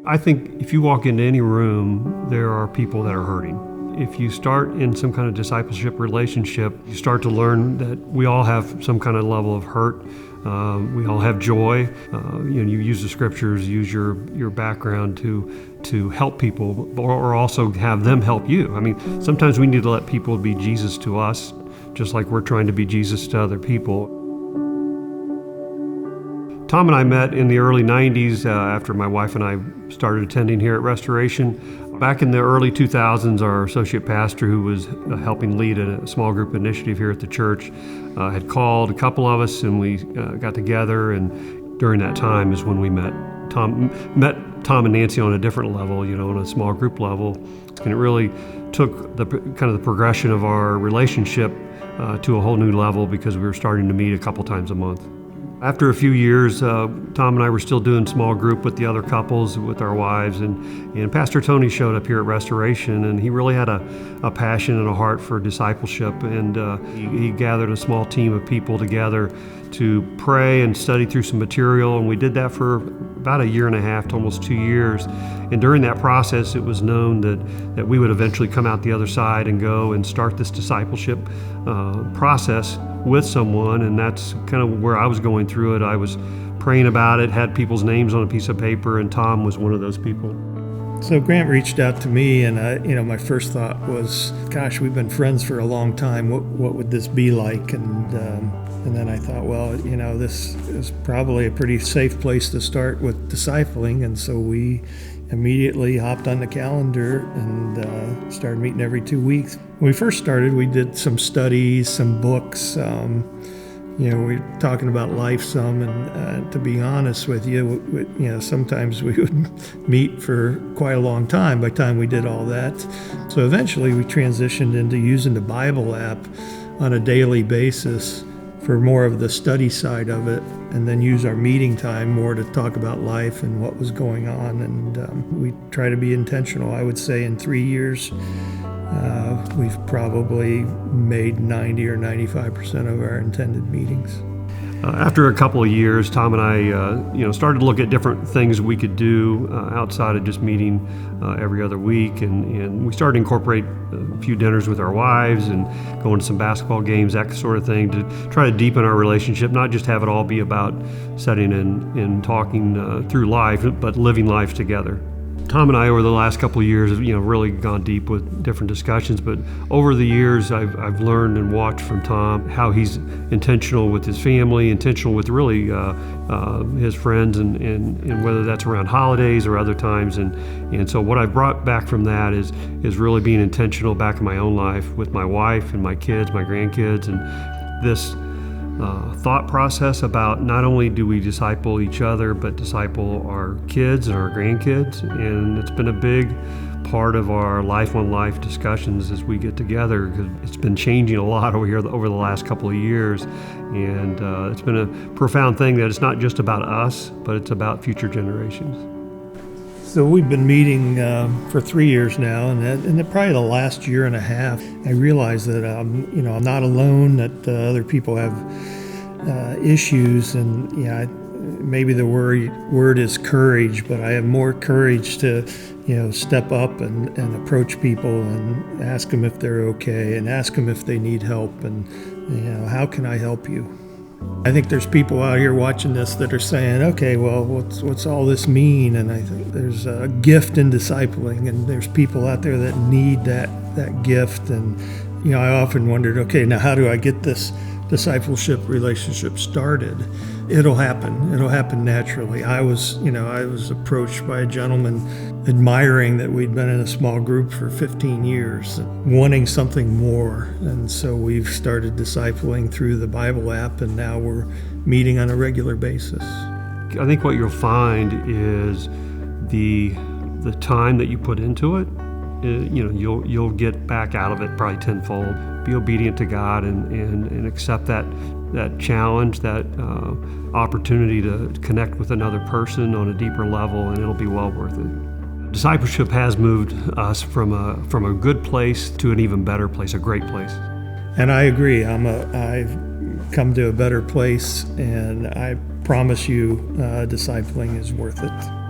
I think if you walk into any room, there are people that are hurting. If you start in some kind of discipleship relationship, you start to learn that we all have some kind of level of hurt. We all have joy. You use the scriptures, use your background to help people, or also have them help you. I mean, sometimes we need to let people be Jesus to us, just like we're trying to be Jesus to other people. Tom and I met in the early 90s after my wife and I started attending here at Restoration. Back in the early 2000s, our associate pastor, who was helping lead a small group initiative here at the church, had called a couple of us, and we got together, and during that time is when we met Tom and Nancy on a different level, on a small group level, and it really took the kind of the progression of our relationship to a whole new level because we were starting to meet a couple times a month. After a few years, Tom and I were still doing small group with the other couples, with our wives, and Pastor Tony showed up here at Restoration, and he really had a passion and a heart for discipleship, and he gathered a small team of people together to pray and study through some material, and we did that for about a year and a half to almost 2 years. And during that process, it was known that we would eventually come out the other side and go and start this discipleship process with someone, and that's kind of where I was going through it. I was praying about it, had people's names on a piece of paper, and Tom was one of those people. So Grant reached out to me, and my first thought was, gosh, we've been friends for a long time. What would this be like? And then I thought, well, this is probably a pretty safe place to start with discipling, and so we immediately hopped on the calendar and started meeting every 2 weeks. When we first started, we did some studies, some books. We were talking about life some, and to be honest with you, sometimes we would meet for quite a long time by the time we did all that. So eventually we transitioned into using the Bible app on a daily basis for more of the study side of it, and then use our meeting time more to talk about life and what was going on. And we try to be intentional. I would say in 3 years, we've probably made 90 or 95% of our intended meetings. After a couple of years, Tom and I, started to look at different things we could do outside of just meeting every other week, and we started to incorporate a few dinners with our wives and going to some basketball games, that sort of thing, to try to deepen our relationship, not just have it all be about sitting and talking through life, but living life together. Tom and I, over the last couple of years, have really gone deep with different discussions. But over the years, I've learned and watched from Tom how he's intentional with his family, intentional with really his friends, and whether that's around holidays or other times. And so what I've brought back from that is really being intentional back in my own life with my wife and my kids, my grandkids, and this thought process about not only do we disciple each other, but disciple our kids and our grandkids. And it's been a big part of our life on life discussions as we get together, because it's been changing a lot over the last couple of years. And it's been a profound thing that it's not just about us, but it's about future generations. So we've been meeting for 3 years now, and probably the last year and a half, I realized that I'm not alone, that other people have issues, and maybe the word is courage, but I have more courage to step up and approach people and ask them if they're okay, and ask them if they need help, and how can I help you? I think there's people out here watching this that are saying, okay, well, what's all this mean? And I think there's a gift in discipling, and there's people out there that need that gift. And I often wondered, okay, now how do I get this discipleship relationship started? It'll happen naturally. I was approached by a gentleman admiring that we'd been in a small group for 15 years, wanting something more. And so we've started discipling through the Bible app, and now we're meeting on a regular basis. I think what you'll find is the time that you put into it, you'll get back out of it probably tenfold. Be obedient to God and accept that challenge, that opportunity to connect with another person on a deeper level, and it'll be well worth it. Discipleship has moved us from a good place to an even better place, a great place. And I agree. I've come to a better place, and I promise you, discipling is worth it.